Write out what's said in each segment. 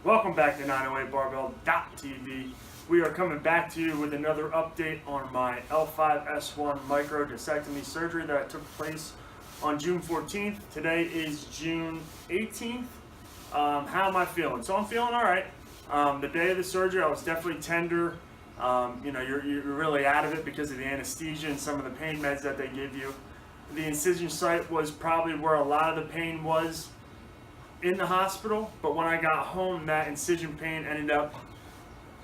Welcome back to 908barbell.tv. We are coming back to you with another update on my L5-S1 microdiscectomy surgery that took place on June 14th. Today is June 18th. How am I feeling? So I'm feeling all right. The day of the surgery, I was definitely tender. You're really out of it because of the anesthesia and some of the pain meds that they give you. The incision site was probably where a lot of the pain was in the hospital, but when I got home, that incision pain ended up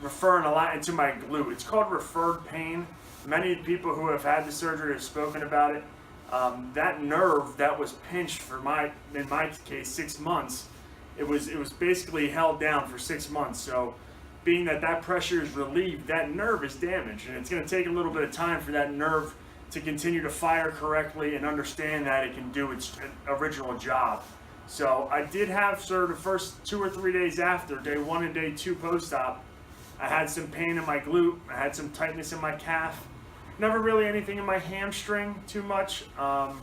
referring a lot into my glute. It's called referred pain. Many people who have had the surgery have spoken about it. That nerve that was pinched for in my case, 6 months, it was basically held down for 6 months. So being that pressure is relieved, that nerve is damaged, and it's going to take a little bit of time for that nerve to continue to fire correctly and understand that it can do its original job. So I did have sort of the first 2 or 3 days after, day 1 and day 2 post-op, I had some pain in my glute, I had some tightness in my calf, never really anything in my hamstring too much, and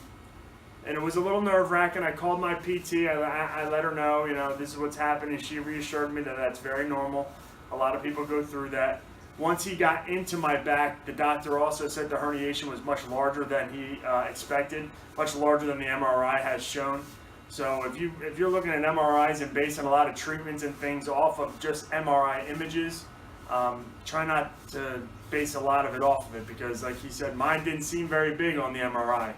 it was a little nerve-wracking. I called my PT, I let her know, this is what's happening. She reassured me that that's very normal. A lot of people go through that. Once he got into my back, the doctor also said the herniation was much larger than he expected, much larger than the MRI has shown. So if you're looking at MRIs and basing a lot of treatments and things off of just MRI images, try not to base a lot of it off of it, because like he said, mine didn't seem very big on the MRI.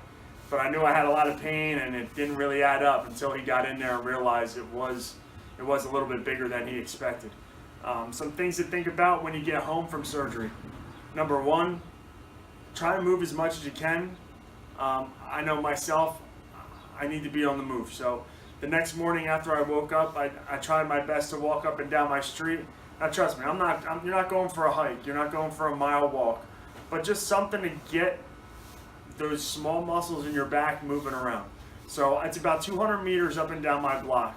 But I knew I had a lot of pain and it didn't really add up until he got in there and realized it was a little bit bigger than he expected. Some things to think about when you get home from surgery. Number one, try to move as much as you can. I know myself, I need to be on the move. So the next morning after I woke up, I tried my best to walk up and down my street. Now trust me, you're not going for a hike, you're not going for a mile walk, but just something to get those small muscles in your back moving around. So it's about 200 meters up and down my block.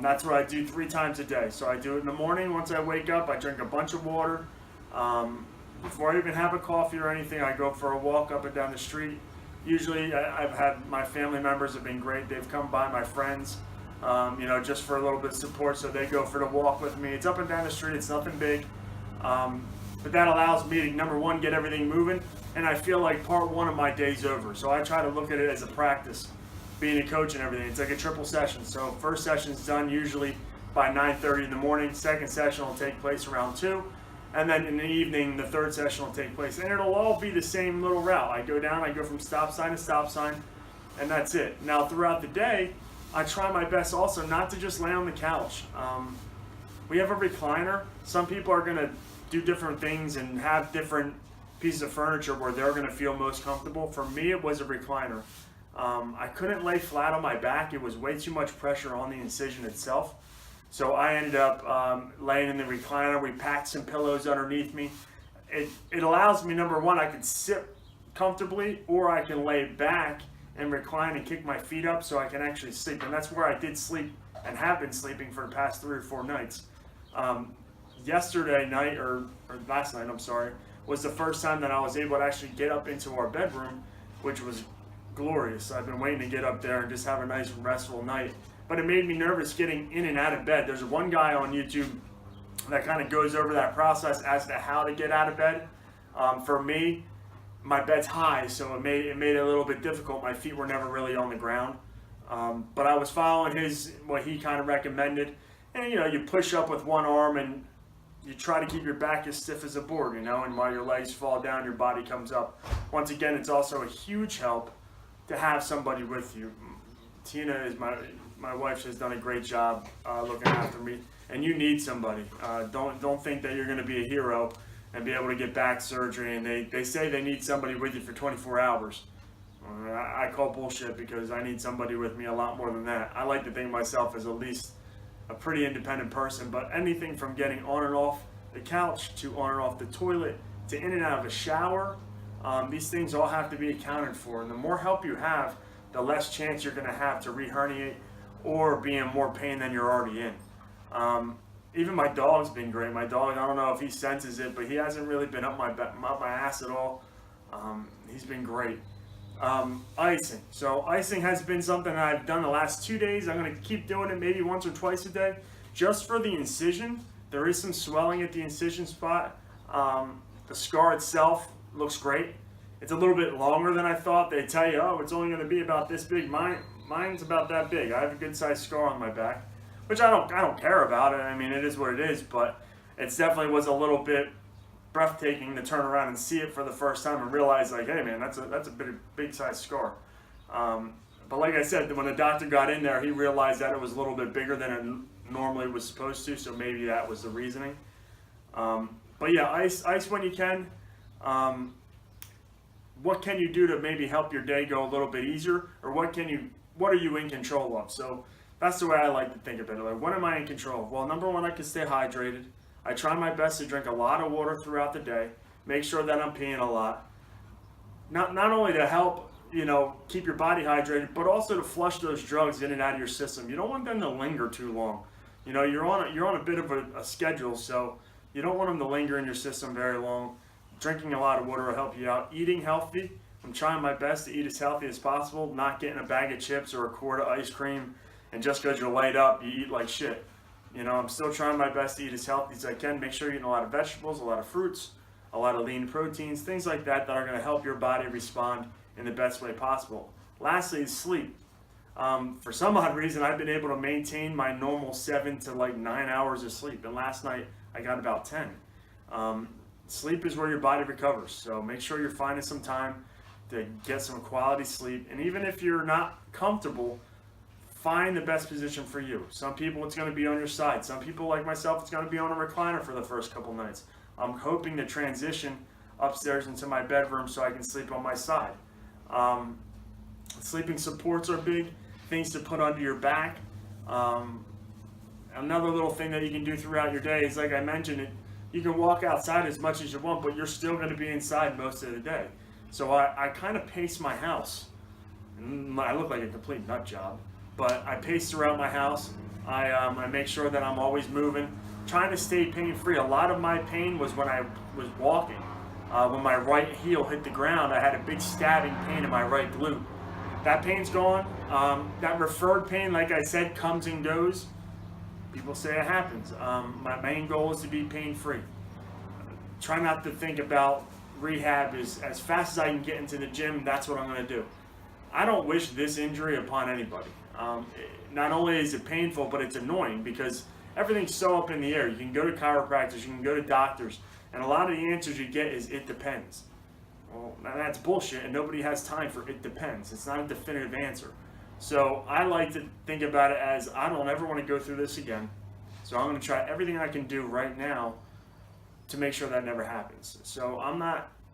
That's what I do 3 times a day. So I do it in the morning. Once I wake up, I drink a bunch of water. Before I even have a coffee or anything, I go for a walk up and down the street. Usually I've had my family members have been great. They've come by, my friends, just for a little bit of support. So they go for the walk with me. It's up and down the street. It's nothing big. But that allows me to, number one, get everything moving. And I feel like part 1 of my day's over. So I try to look at it as a practice. Being a coach and everything, it's like a triple session. So first session's done usually by 9:30 in the morning. Second session will take place around 2. And then in the evening, the third session will take place. And it'll all be the same little route. I go down, I go from stop sign to stop sign, and that's it. Now throughout the day, I try my best also not to just lay on the couch. We have a recliner. Some people are gonna do different things and have different pieces of furniture where they're gonna feel most comfortable. For me, it was a recliner. I couldn't lay flat on my back. It was way too much pressure on the incision itself. So I ended up laying in the recliner. We packed some pillows underneath me. It allows me, number one, I can sit comfortably, or I can lay back and recline and kick my feet up so I can actually sleep. And that's where I did sleep and have been sleeping for the past 3 or 4 nights. Yesterday night, or last night, I'm sorry, was the first time that I was able to actually get up into our bedroom, which was glorious. I've been waiting to get up there and just have a nice restful night. But it made me nervous getting in and out of bed. There's one guy on YouTube that kind of goes over that process as to how to get out of bed. For me, my bed's high, so it made it a little bit difficult. My feet were never really on the ground. But I was following what he kind of recommended. And you push up with one arm and you try to keep your back as stiff as a board, and while your legs fall down, your body comes up. Once again, it's also a huge help to have somebody with you. Tina is my wife. Has done a great job looking after me, and you need somebody. Don't think that you're going to be a hero and be able to get back surgery, and they say they need somebody with you for 24 hours. I call bullshit, because I need somebody with me a lot more than that. I like to think of myself as at least a pretty independent person, but anything from getting on and off the couch to on and off the toilet to in and out of a shower, these things all have to be accounted for. And the more help you have, the less chance you're going to have to re-herniate or be in more pain than you're already in. Even my dog's been great. My dog, I don't know if he senses it, but he hasn't really been up my ass at all. He's been great. Icing. So icing has been something that I've done the last 2 days. I'm going to keep doing it maybe once or twice a day. Just for the incision, there is some swelling at the incision spot. The scar itself looks great. It's a little bit longer than I thought. They tell you, oh, it's only going to be about this big. Mine's about that big. I have a good sized scar on my back, which I don't care about it. I mean, it is what it is, but it definitely was a little bit breathtaking to turn around and see it for the first time and realize, like, hey man, that's a big size scar. But like I said, when the doctor got in there, he realized that it was a little bit bigger than it normally was supposed to, so maybe that was the reasoning. But yeah, ice when you can. What can you do to maybe help your day go a little bit easier, or what are you in control of? So that's the way I like to think of it. Like, what am I in control of? Well, number one, I can stay hydrated. I try my best to drink a lot of water throughout the day. Make sure that I'm peeing a lot. Not only to help, keep your body hydrated, but also to flush those drugs in and out of your system. You don't want them to linger too long. You're on a bit of a schedule, so you don't want them to linger in your system very long. Drinking a lot of water will help you out. Eating healthy. I'm trying my best to eat as healthy as possible, not getting a bag of chips or a quart of ice cream, and just because you're laid up, you eat like shit. I'm still trying my best to eat as healthy as I can. Make sure you're eating a lot of vegetables, a lot of fruits, a lot of lean proteins, things like that are going to help your body respond in the best way possible. Lastly is sleep. For some odd reason, I've been able to maintain my normal 7 to 9 hours of sleep, and last night I got about 10. Sleep is where your body recovers, so make sure you're finding some time to get some quality sleep. And even if you're not comfortable, find the best position for you. Some people, it's going to be on your side. Some people, like myself, it's going to be on a recliner for the first couple nights. I'm hoping to transition upstairs into my bedroom so I can sleep on my side. Sleeping supports are big, things to put under your back. Another little thing that you can do throughout your day is, like I mentioned, you can walk outside as much as you want, but you're still going to be inside most of the day. So I kind of pace my house. I look like a complete nut job, but I pace throughout my house. I make sure that I'm always moving, trying to stay pain-free. A lot of my pain was when I was walking. When my right heel hit the ground, I had a big stabbing pain in my right glute. That pain's gone. That referred pain, like I said, comes and goes. People say it happens. My main goal is to be pain-free. Try not to think about rehab as fast as I can get into the gym. That's what I'm going to do. I don't wish this injury upon anybody. Not only is it painful, but it's annoying because everything's so up in the air. You can go to chiropractors, you can go to doctors, and a lot of the answers you get is it depends. Well, that's bullshit, and nobody has time for it depends. It's not a definitive answer. So I like to think about it as I don't ever want to go through this again. So I'm going to try everything I can do right now to make sure that never happens. So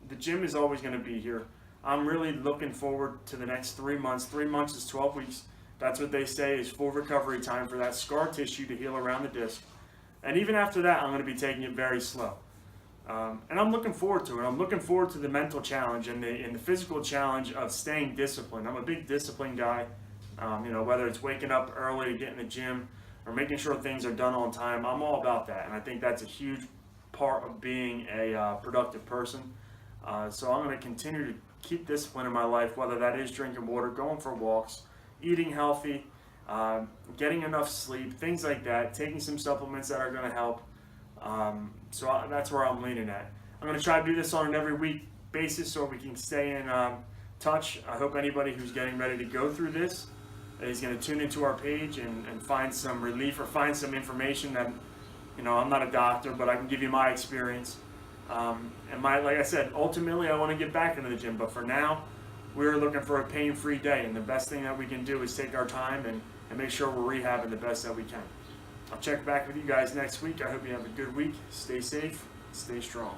the gym is always going to be here. I'm really looking forward to the next 3 months. 3 months is 12 weeks. That's what they say is full recovery time for that scar tissue to heal around the disc. And even after that, I'm going to be taking it very slow. And I'm looking forward to it. I'm looking forward to the mental challenge and the physical challenge of staying disciplined. I'm a big disciplined guy. Whether it's waking up early to get in the gym or making sure things are done on time, I'm all about that. And I think that's a huge part of being a productive person. So I'm going to continue to keep discipline in my life, whether that is drinking water, going for walks, eating healthy, getting enough sleep, things like that, taking some supplements that are going to help. So that's where I'm leaning at. I'm going to try to do this on an every week basis so we can stay in touch. I hope anybody who's getting ready to go through this is going to tune into our page and find some relief or find some information that, I'm not a doctor, but I can give you my experience. Like I said, ultimately I want to get back into the gym, but for now, we're looking for a pain-free day, and the best thing that we can do is take our time and make sure we're rehabbing the best that we can. I'll check back with you guys next week. I hope you have a good week. Stay safe, stay strong.